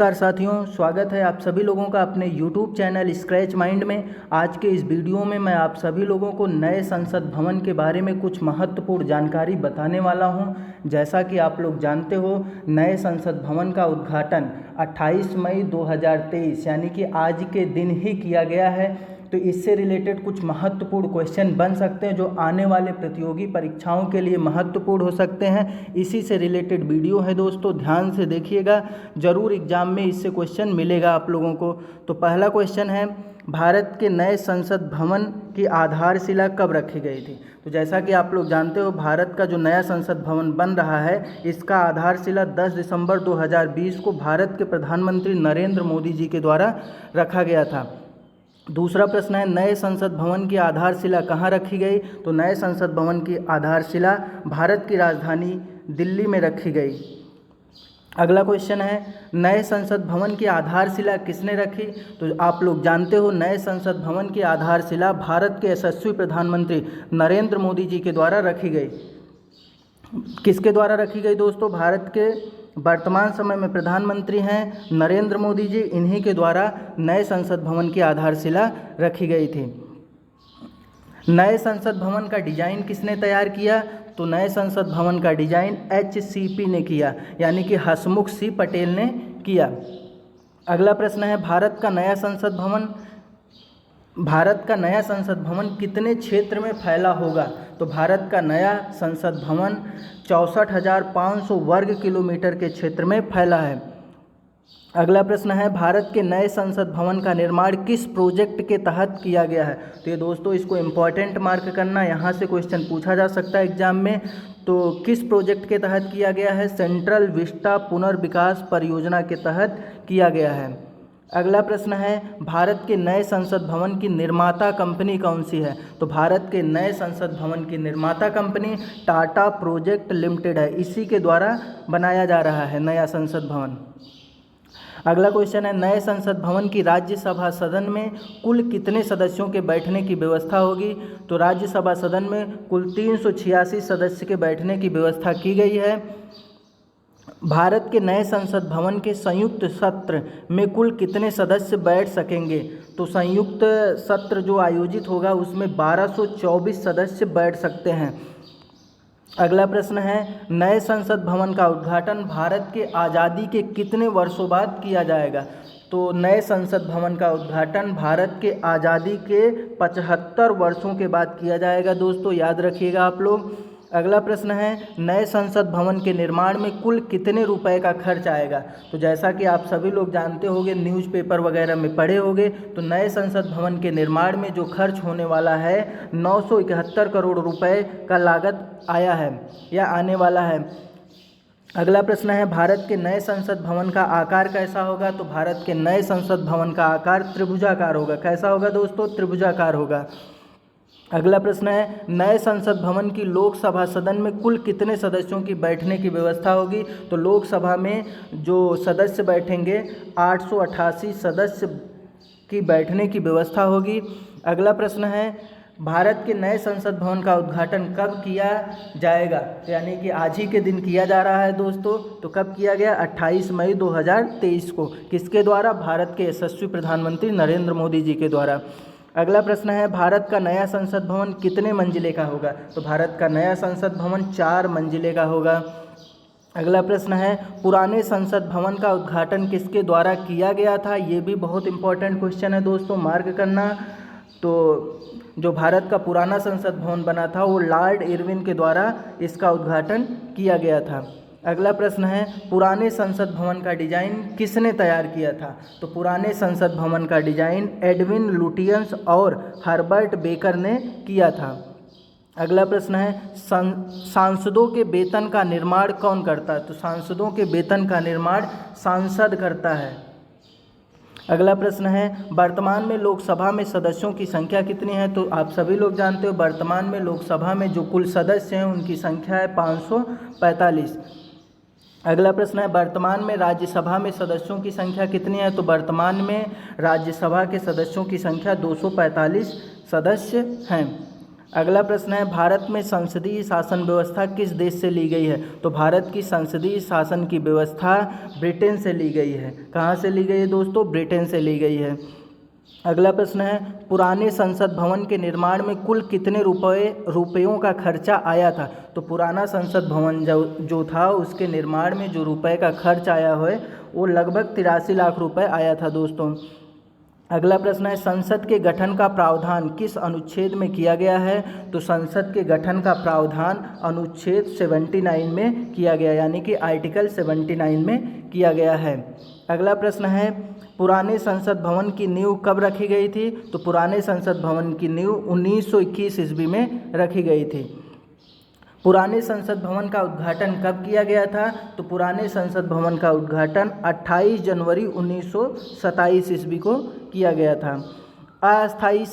नमस्कार साथियों, स्वागत है आप सभी लोगों का अपने YouTube चैनल स्क्रैच माइंड में। आज के इस वीडियो में मैं आप सभी लोगों को नए संसद भवन के बारे में कुछ महत्वपूर्ण जानकारी बताने वाला हूं। जैसा कि आप लोग जानते हो, नए संसद भवन का उद्घाटन 28 मई 2023 यानी कि आज के दिन ही किया गया है। तो इससे रिलेटेड कुछ महत्वपूर्ण क्वेश्चन बन सकते हैं जो आने वाले प्रतियोगी परीक्षाओं के लिए महत्वपूर्ण हो सकते हैं। इसी से रिलेटेड वीडियो है दोस्तों, ध्यान से देखिएगा, ज़रूर एग्जाम में इससे क्वेश्चन मिलेगा आप लोगों को। तो पहला क्वेश्चन है, भारत के नए संसद भवन की आधारशिला कब रखी गई थी? तो जैसा कि आप लोग जानते हो, भारत का जो नया संसद भवन बन रहा है, इसका आधारशिला 10 दिसंबर 2020 को भारत के प्रधानमंत्री नरेंद्र मोदी जी के द्वारा रखा गया था। दूसरा प्रश्न है, नए संसद भवन की आधारशिला कहाँ रखी गई? तो नए संसद भवन की आधारशिला भारत की राजधानी दिल्ली में रखी गई। अगला क्वेश्चन है, नए संसद भवन की आधारशिला किसने रखी? तो आप लोग जानते हो, नए संसद भवन की आधारशिला भारत के यशस्वी प्रधानमंत्री नरेंद्र मोदी जी के द्वारा रखी गई। किसके द्वारा रखी गई दोस्तों? भारत के वर्तमान समय में प्रधानमंत्री हैं नरेंद्र मोदी जी, इन्हीं के द्वारा नए संसद भवन की आधारशिला रखी गई थी। नए संसद भवन का डिजाइन किसने तैयार किया? तो नए संसद भवन का डिजाइन HCP ने किया, यानी कि हसमुख सी पटेल ने किया। अगला प्रश्न है, भारत का नया संसद भवन कितने क्षेत्र में फैला होगा? तो भारत का नया संसद भवन 64,500 वर्ग किलोमीटर के क्षेत्र में फैला है। अगला प्रश्न है, भारत के नए संसद भवन का निर्माण किस प्रोजेक्ट के तहत किया गया है? तो ये दोस्तों, इसको इम्पॉर्टेंट मार्क करना, यहाँ से क्वेश्चन पूछा जा सकता है एग्जाम में। तो किस प्रोजेक्ट के तहत किया गया है? सेंट्रल विस्टा पुनर्विकास परियोजना के तहत किया गया है। अगला प्रश्न है, भारत के नए संसद भवन की निर्माता कंपनी कौन सी है? तो भारत के नए संसद भवन की निर्माता कंपनी टाटा प्रोजेक्ट लिमिटेड है, इसी के द्वारा बनाया जा रहा है नया संसद भवन। अगला क्वेश्चन है, नए संसद भवन की राज्यसभा सदन में कुल कितने सदस्यों के बैठने की व्यवस्था होगी? तो राज्यसभा सदन में कुल 386 सदस्य के बैठने की व्यवस्था की गई है। भारत के नए संसद भवन के संयुक्त सत्र में कुल कितने सदस्य बैठ सकेंगे? तो संयुक्त सत्र जो आयोजित होगा उसमें 1224 सदस्य बैठ सकते हैं। अगला प्रश्न है, नए संसद भवन का उद्घाटन भारत के आज़ादी के कितने वर्षों बाद किया जाएगा? तो नए संसद भवन का उद्घाटन भारत के आज़ादी के 75 वर्षों के बाद किया जाएगा दोस्तों, याद रखिएगा आप लोग। अगला प्रश्न है, नए संसद भवन के निर्माण में कुल कितने रुपए का खर्च आएगा? तो जैसा कि आप सभी लोग जानते होंगे, न्यूज़पेपर वगैरह में पढ़े होंगे, तो नए संसद भवन के निर्माण में जो खर्च होने वाला है 971 करोड़ रुपए का लागत आया है या आने वाला है। अगला प्रश्न है, भारत के नए संसद भवन का आकार कैसा होगा? तो भारत के नए संसद भवन का आकार त्रिभुजाकार होगा। कैसा होगा दोस्तों? त्रिभुजाकार होगा। अगला प्रश्न है, नए संसद भवन की लोकसभा सदन में कुल कितने सदस्यों की बैठने की व्यवस्था होगी? तो लोकसभा में जो सदस्य बैठेंगे 888 सदस्य की बैठने की व्यवस्था होगी। अगला प्रश्न है, भारत के नए संसद भवन का उद्घाटन कब किया जाएगा? यानी कि आज ही के दिन किया जा रहा है दोस्तों। तो कब किया गया? 28 मई 2023 को। किसके द्वारा? भारत के यशस्वी प्रधानमंत्री नरेंद्र मोदी जी के द्वारा। अगला प्रश्न है, भारत का नया संसद भवन कितने मंजिले का होगा? तो भारत का नया संसद भवन 4 मंजिले का होगा। अगला प्रश्न है, पुराने संसद भवन का उद्घाटन किसके द्वारा किया गया था? ये भी बहुत इंपॉर्टेंट क्वेश्चन है दोस्तों, मार्क करना। तो जो भारत का पुराना संसद भवन बना था वो लॉर्ड इरविन के द्वारा इसका उद्घाटन किया गया था। अगला प्रश्न है, पुराने संसद भवन का डिजाइन किसने तैयार किया था? तो पुराने संसद भवन का डिजाइन एडविन लुटियंस और हर्बर्ट बेकर ने किया था। अगला प्रश्न है, सांसदों के वेतन का निर्माण कौन करता है? तो सांसदों के वेतन का निर्माण सांसद करता है। अगला प्रश्न है, वर्तमान में लोकसभा में सदस्यों की संख्या कितनी है? तो आप सभी लोग जानते हो, वर्तमान में लोकसभा में जो कुल सदस्य हैं उनकी संख्या है 545। अगला प्रश्न है, वर्तमान में राज्यसभा में सदस्यों की संख्या कितनी है? तो वर्तमान में राज्यसभा के सदस्यों की संख्या 245 सदस्य हैं। अगला प्रश्न है, भारत में संसदीय शासन व्यवस्था किस देश से ली गई है? तो भारत की संसदीय शासन की व्यवस्था ब्रिटेन से ली गई है। कहाँ से ली गई है दोस्तों? ब्रिटेन से ली गई है। अगला प्रश्न है, पुराने संसद भवन के निर्माण में कुल कितने रुपयों का खर्चा आया था? तो पुराना संसद भवन जो था उसके निर्माण में जो रुपए का खर्च आया है वो लगभग 83 लाख रुपए आया था दोस्तों। अगला प्रश्न है, संसद के गठन का प्रावधान किस अनुच्छेद में किया गया है? तो संसद के गठन का प्रावधान अनुच्छेद 79 में किया गया, यानी कि आर्टिकल 79 में किया गया है। अगला प्रश्न है, पुराने संसद भवन की नींव कब रखी गई थी? तो पुराने संसद भवन की नींव 1921 ईस्वी में रखी गई थी। पुराने संसद भवन का उद्घाटन कब किया गया था? तो पुराने संसद भवन का उद्घाटन 28 जनवरी 1927 ईस्वी को किया गया था। अस्थायी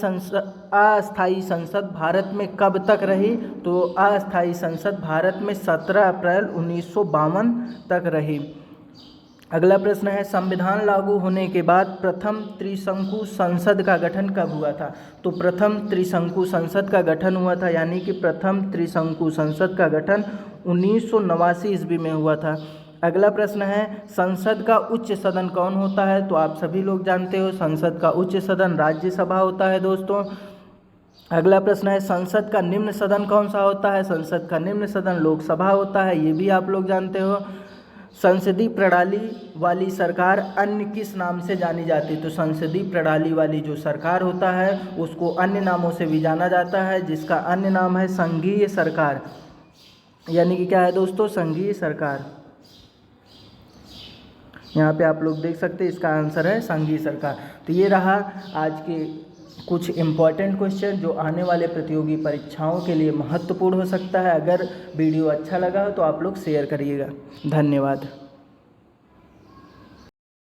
संसद भारत में कब तक रही? तो अस्थायी संसद भारत में 17 अप्रैल 1952 तक रही। अगला प्रश्न है, संविधान लागू होने के बाद प्रथम त्रिशंकु संसद का गठन कब हुआ था? तो प्रथम त्रिशंकु संसद का गठन हुआ था, यानी कि प्रथम त्रिशंकु संसद का गठन 1989 ईस्वी में हुआ था। अगला प्रश्न है, संसद का उच्च सदन कौन होता है? तो आप सभी लोग जानते हो संसद का उच्च सदन राज्यसभा होता है दोस्तों। अगला प्रश्न है, संसद का निम्न सदन कौन सा होता है? संसद का निम्न सदन लोकसभा होता है, ये भी आप लोग जानते हो। संसदीय प्रणाली वाली सरकार अन्य किस नाम से जानी जाती है? तो संसदीय प्रणाली वाली जो सरकार होता है उसको अन्य नामों से भी जाना जाता है, जिसका अन्य नाम है संघीय सरकार, यानी कि क्या है दोस्तों? संघीय सरकार। यहाँ पे आप लोग देख सकते हैं, इसका आंसर है संघीय सरकार। तो ये रहा आज के कुछ इम्पॉर्टेंट क्वेश्चन जो आने वाले प्रतियोगी परीक्षाओं के लिए महत्वपूर्ण हो सकता है। अगर वीडियो अच्छा लगा हो तो आप लोग शेयर करिएगा। धन्यवाद।